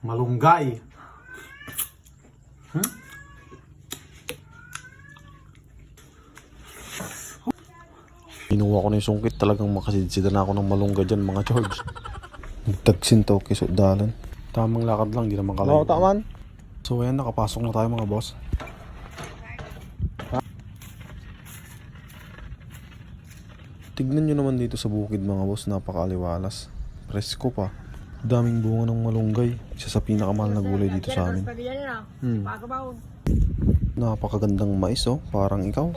Malunggay. Kinuha ko na yung sungkit, talagang makasidsidan na ako ng malunggay dyan mga George. Nagtagsin to kiso dalan. Tamang lakad lang, di naman kalayo. Taman. So ayan, nakapasok na tayo mga boss. Tignan nyo naman dito sa bukid mga boss, napakaaliwalas. Presko pa. Daming bunga ng malunggay. Isa sa pinakamahal na gulay dito sa amin. Napakagandang mais oh, parang ikaw.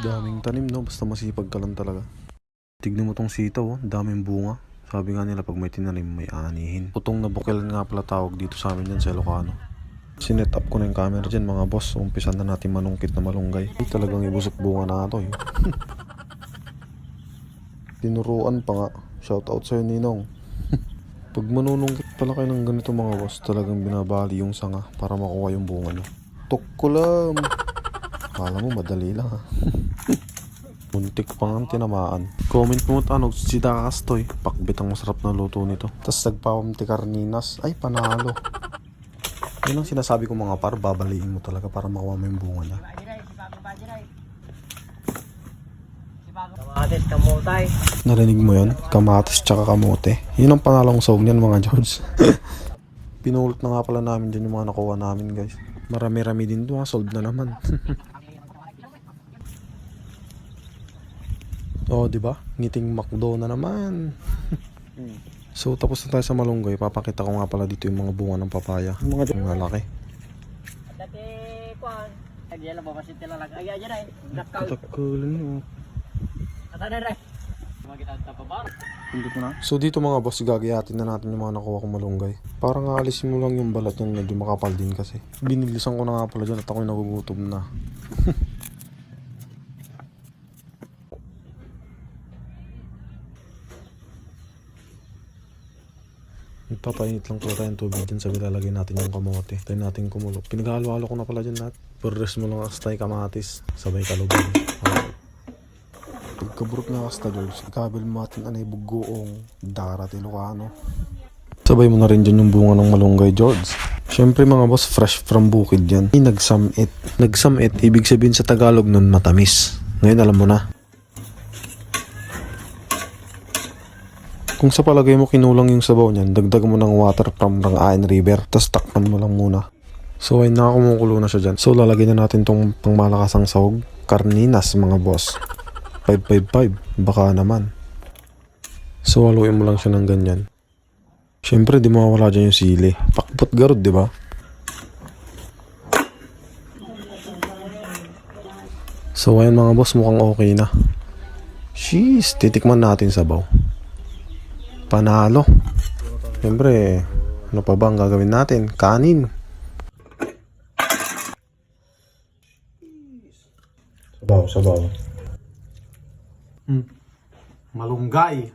Daming tanim no, basta masipag ka lang talaga. Tignan mo tong sitaw oh, daming bunga. Sabi nga nila pag may tinanim may anihin. Putong na bukilan nga pala tawag dito sa amin yan sa Ilocano. Sinet up ko na yung camera dyan mga boss. Umpisan na natin manungkit na malunggay. Ay, talagang ibusok bunga na ito eh. Tinuruan pa nga. Shout out sa'yo Ninong. Pag manunungkit pala kayo ng ganito mga boss, talagang binabali yung sanga para makuha yung bunga nyo. Tukkulam! Kala mo madali lang ha. Muntik pa nga tinamaan. Comment mo tanong si Dakastoy. Pakbit ang masarap na luto nito. Tapos nagpapamti karninas. Ay panalo. Yun ang sinasabi ko mga par, babaliin mo talaga para makuha mo yung bunga niya. Kamatis, kamutay. Narinig mo yun? Kamatis tsaka kamote. Yun ang panalong song niyan mga George. Pinulot na nga pala namin dyan yung mga nakuha namin guys. Marami-rami din doon ha, solve na naman. Oh, di ba? Ngiting McDo na naman. So, tapos na tayo sa malunggay. Papakita ko nga pala dito yung mga bunga ng papaya. Yung malaki. Dati, kuhan. Hindi lang babasin tila lang. Ay, ayan ay. Katakulan mo. Atan na rin. Magkita ito pa ba? So, dito mga boss, gagayatin na natin yung mga nakuha kong malunggay. Parang aalisin mo lang yung balat yan. Medyo makapal din kasi. Biniglisan ko na nga pala dyan at ako'y nagugutom na. Ipapainit lang pala tayong tubig dyan sa ilalagay natin yung kamote. Tayo natin kumulo. Pinaghalo-halo ko na pala dyan lahat. Purres mo lang astay kamatis. Sabay kalubang. Pagkaburot na kasta George, ikabil mo natin anay bugoong darat Ilocano. Sabay mo na rin dyan yung bunga ng malunggay George. Siyempre mga boss, fresh from bukid yan. Nagsamit. Nagsamit, ibig sabihin sa Tagalog nun matamis. Ngayon alam mo na. Kung sa palagay mo kinulang yung sabaw niyan, dagdag mo ng water from Rangayan River, tapos takpan mo lang muna. So ay nakakumukulo na siya dyan. So lalagyan na natin tong pangmalakasang sahog, karninas mga boss. 555, baka naman. So haluin mo lang siya ng ganyan. Siyempre di mawawala dyan yung sili. Pakbot garod, di ba? So ayun mga boss, mukhang okay na. Sheesh, titikman natin sabaw. Panalo. Siyempre, ano pa ba ang gagawin natin? Kanin. Sabaw. Malunggay.